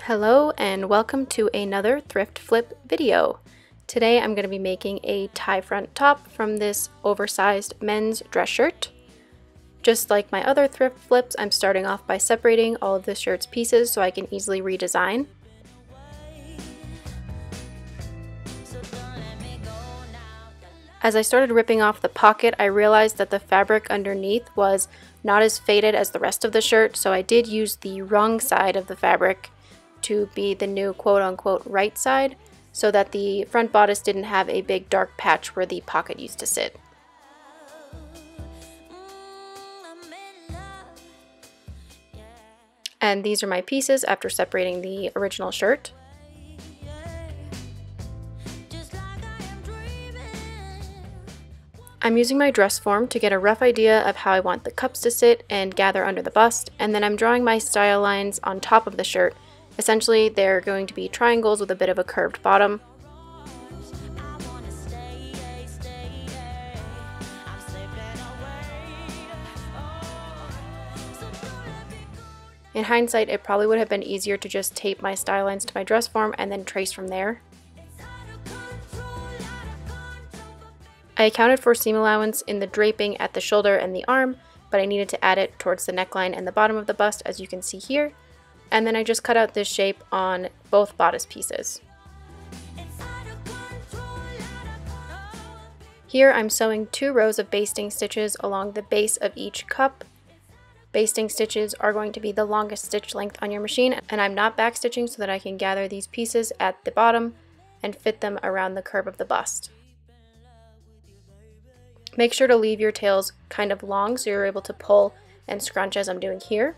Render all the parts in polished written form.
Hello and welcome to another thrift flip video. Today I'm going to be making a tie front top from this oversized men's dress shirt. Just like my other thrift flips, I'm starting off by separating all of the shirt's pieces so I can easily redesign. As I started ripping off the pocket, I realized that the fabric underneath was not as faded as the rest of the shirt, so I did use the wrong side of the fabric to be the new quote-unquote right side, so that the front bodice didn't have a big dark patch where the pocket used to sit. And these are my pieces after separating the original shirt. I'm using my dress form to get a rough idea of how I want the cups to sit and gather under the bust, and then I'm drawing my style lines on top of the shirt. Essentially, they're going to be triangles with a bit of a curved bottom. In hindsight, it probably would have been easier to just tape my style lines to my dress form and then trace from there. I accounted for seam allowance in the draping at the shoulder and the arm, but I needed to add it towards the neckline and the bottom of the bust, as you can see here. And then I just cut out this shape on both bodice pieces. Here I'm sewing 2 rows of basting stitches along the base of each cup. Basting stitches are going to be the longest stitch length on your machine, and I'm not backstitching so that I can gather these pieces at the bottom and fit them around the curve of the bust. Make sure to leave your tails kind of long so you're able to pull and scrunch as I'm doing here.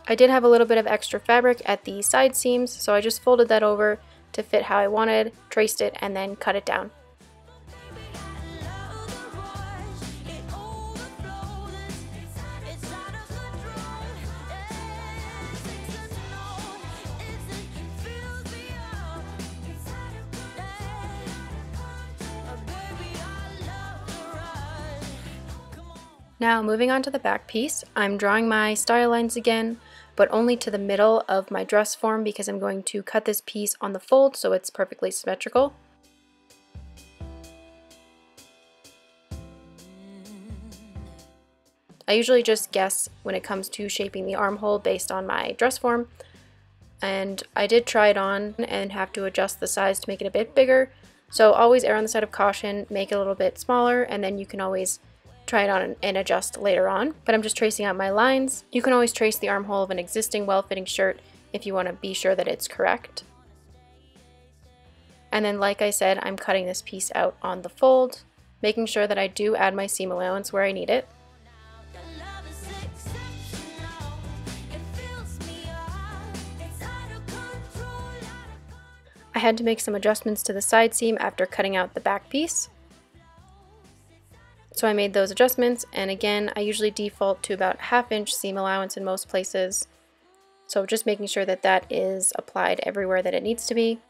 I did have a little bit of extra fabric at the side seams, so I just folded that over to fit how I wanted, traced it, and then cut it down. Now moving on to the back piece, I'm drawing my style lines again, but only to the middle of my dress form because I'm going to cut this piece on the fold so it's perfectly symmetrical. I usually just guess when it comes to shaping the armhole based on my dress form, and I did try it on and have to adjust the size to make it a bit bigger, so always err on the side of caution, make it a little bit smaller, and then you can always try it on and adjust later on. But I'm just tracing out my lines. You can always trace the armhole of an existing well-fitting shirt if you want to be sure that it's correct. And then, like I said, I'm cutting this piece out on the fold, making sure that I do add my seam allowance where I need it. I had to make some adjustments to the side seam after cutting out the back piece. So I made those adjustments, and again, I usually default to about 1/2 inch seam allowance in most places. So just making sure that that is applied everywhere that it needs to be.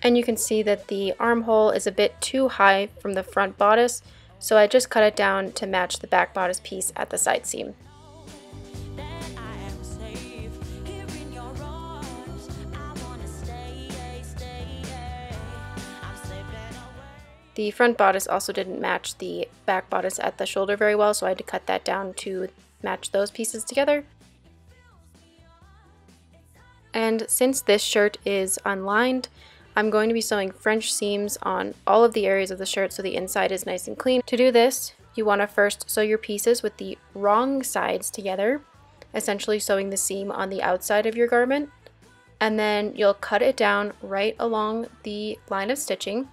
And you can see that the armhole is a bit too high from the front bodice, so I just cut it down to match the back bodice piece at the side seam. The front bodice also didn't match the back bodice at the shoulder very well, so I had to cut that down to match those pieces together. And since this shirt is unlined, I'm going to be sewing French seams on all of the areas of the shirt so the inside is nice and clean. To do this, you want to first sew your pieces with the wrong sides together, essentially sewing the seam on the outside of your garment, and then you'll cut it down right along the line of stitching.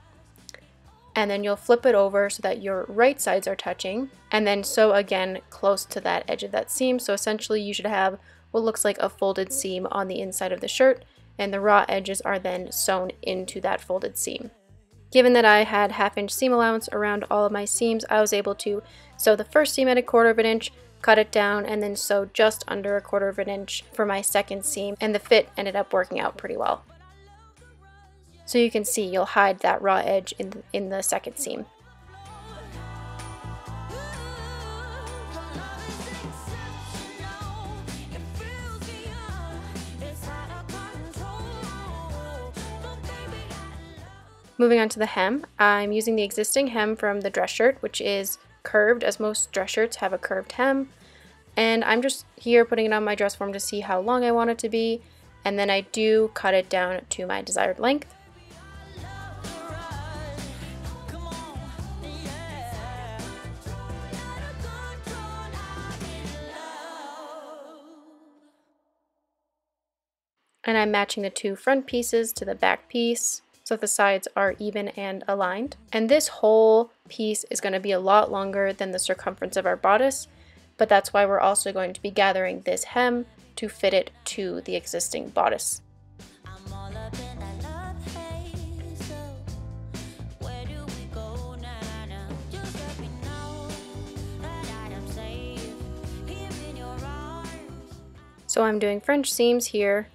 And then you'll flip it over so that your right sides are touching, and then sew again close to that edge of that seam. So essentially you should have what looks like a folded seam on the inside of the shirt, and the raw edges are then sewn into that folded seam. Given that I had 1/2 inch seam allowance around all of my seams, I was able to sew the first seam at 1/4 of an inch, cut it down, and then sew just under 1/4 of an inch for my second seam, and the fit ended up working out pretty well. So you can see you'll hide that raw edge in the second seam. Moving on to the hem, I'm using the existing hem from the dress shirt, which is curved, as most dress shirts have a curved hem. And I'm just here putting it on my dress form to see how long I want it to be, and then I do cut it down to my desired length. And I'm matching the 2 front pieces to the back piece, so the sides are even and aligned. And this whole piece is going to be a lot longer than the circumference of our bodice, but that's why we're also going to be gathering this hem to fit it to the existing bodice. So I'm doing French seams here.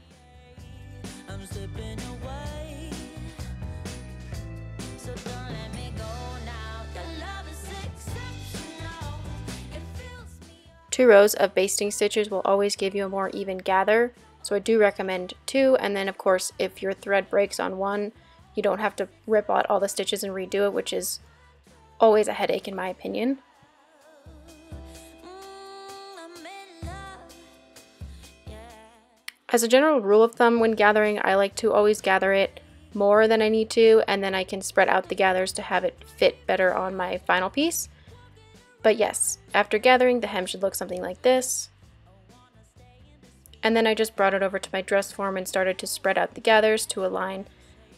Two rows of basting stitches will always give you a more even gather, so I do recommend 2, and then of course if your thread breaks on one, you don't have to rip out all the stitches and redo it, which is always a headache in my opinion. As a general rule of thumb when gathering, I like to always gather it more than I need to, and then I can spread out the gathers to have it fit better on my final piece. But yes, after gathering, the hem should look something like this. And then I just brought it over to my dress form and started to spread out the gathers to align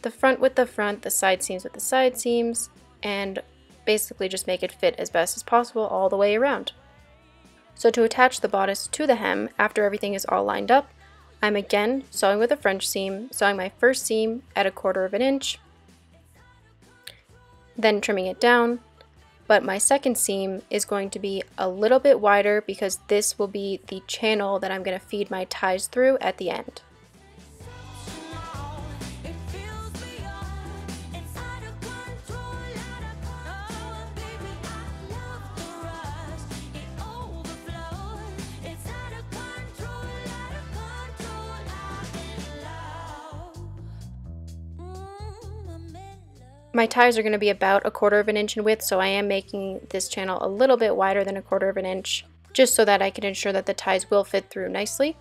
the front with the front, the side seams with the side seams, and basically just make it fit as best as possible all the way around. So to attach the bodice to the hem, after everything is all lined up, I'm again sewing with a French seam, sewing my first seam at 1/4 of an inch, then trimming it down. But my second seam is going to be a little bit wider because this will be the channel that I'm going to feed my ties through at the end. My ties are going to be about 1/4 of an inch in width, so I am making this channel a little bit wider than 1/4 of an inch, just so that I can ensure that the ties will fit through nicely.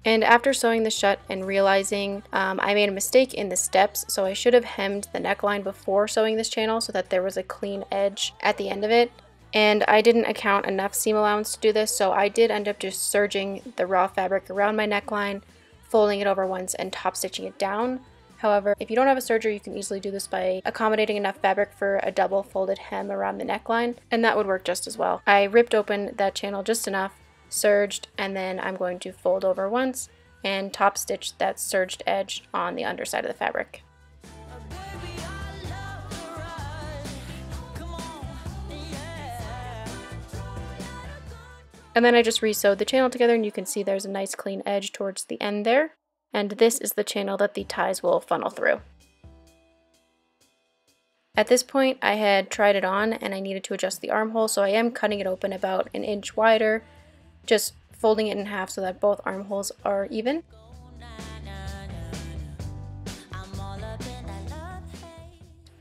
And after sewing this shut and realizing I made a mistake in the steps, so I should have hemmed the neckline before sewing this channel so that there was a clean edge at the end of it. And I didn't account enough seam allowance to do this, so I did end up just serging the raw fabric around my neckline, folding it over once and top stitching it down. However, if you don't have a serger, you can easily do this by accommodating enough fabric for a double folded hem around the neckline, and that would work just as well. I ripped open that channel just enough, serged, and then I'm going to fold over once and top stitch that serged edge on the underside of the fabric. And then I just re-sewed the channel together, and you can see there's a nice clean edge towards the end there. And this is the channel that the ties will funnel through. At this point, I had tried it on and I needed to adjust the armhole, so I am cutting it open about 1 inch wider, just folding it in half so that both armholes are even.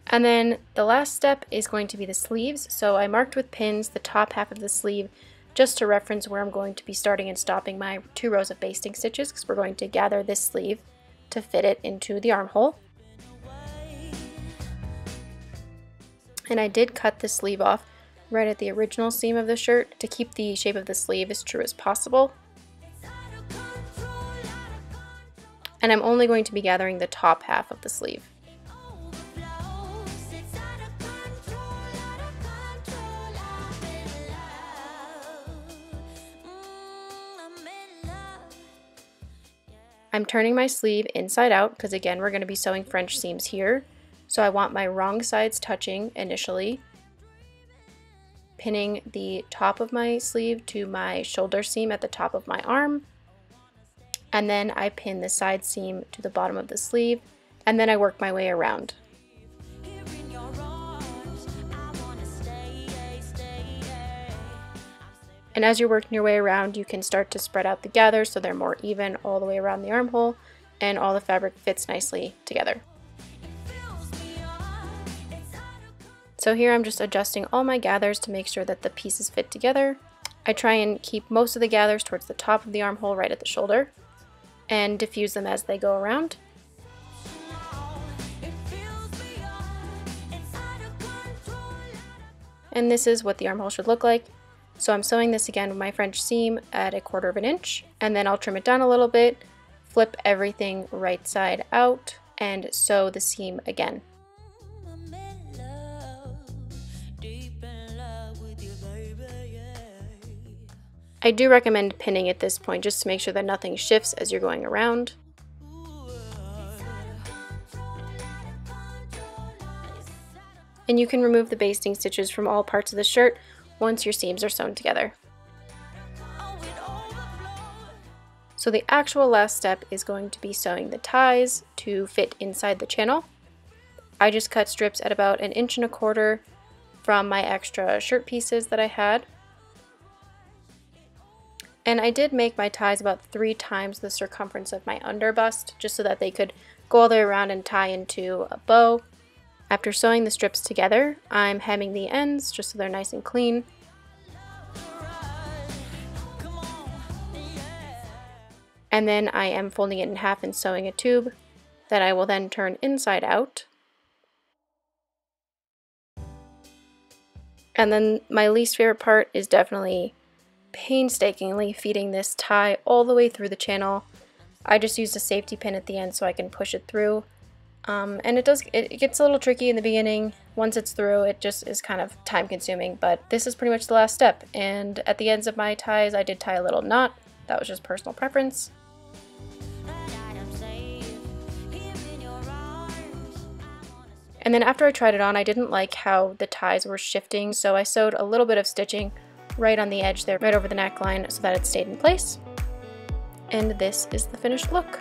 And then the last step is going to be the sleeves. So I marked with pins the top half of the sleeve just to reference where I'm going to be starting and stopping my 2 rows of basting stitches, because we're going to gather this sleeve to fit it into the armhole. And I did cut the sleeve off right at the original seam of the shirt to keep the shape of the sleeve as true as possible. And I'm only going to be gathering the top half of the sleeve. I'm turning my sleeve inside out because again we're going to be sewing French seams here. So I want my wrong sides touching initially, pinning the top of my sleeve to my shoulder seam at the top of my arm, and then I pin the side seam to the bottom of the sleeve, and then I work my way around. And as you're working your way around, you can start to spread out the gathers so they're more even all the way around the armhole and all the fabric fits nicely together. So here I'm just adjusting all my gathers to make sure that the pieces fit together. I try and keep most of the gathers towards the top of the armhole right at the shoulder and diffuse them as they go around. And this is what the armhole should look like. So I'm sewing this again with my French seam at 1/4 inch, and then I'll trim it down a little bit, flip everything right side out, and sew the seam again. I do recommend pinning at this point just to make sure that nothing shifts as you're going around. And you can remove the basting stitches from all parts of the shirt once your seams are sewn together. So the actual last step is going to be sewing the ties to fit inside the channel. I just cut strips at about 1.25 inches from my extra shirt pieces that I had. And I did make my ties about 3 times the circumference of my underbust, just so that they could go all the way around and tie into a bow. After sewing the strips together, I'm hemming the ends just so they're nice and clean. And then I am folding it in half and sewing a tube that I will then turn inside out. And then my least favorite part is definitely painstakingly feeding this tie all the way through the channel. I just used a safety pin at the end so I can push it through. And it gets a little tricky in the beginning. Once it's through, it just is kind of time consuming, but this is pretty much the last step. And at the ends of my ties, I did tie a little knot. That was just personal preference. And then after I tried it on, I didn't like how the ties were shifting, so I sewed a little bit of stitching right on the edge there, right over the neckline, so that it stayed in place. And this is the finished look.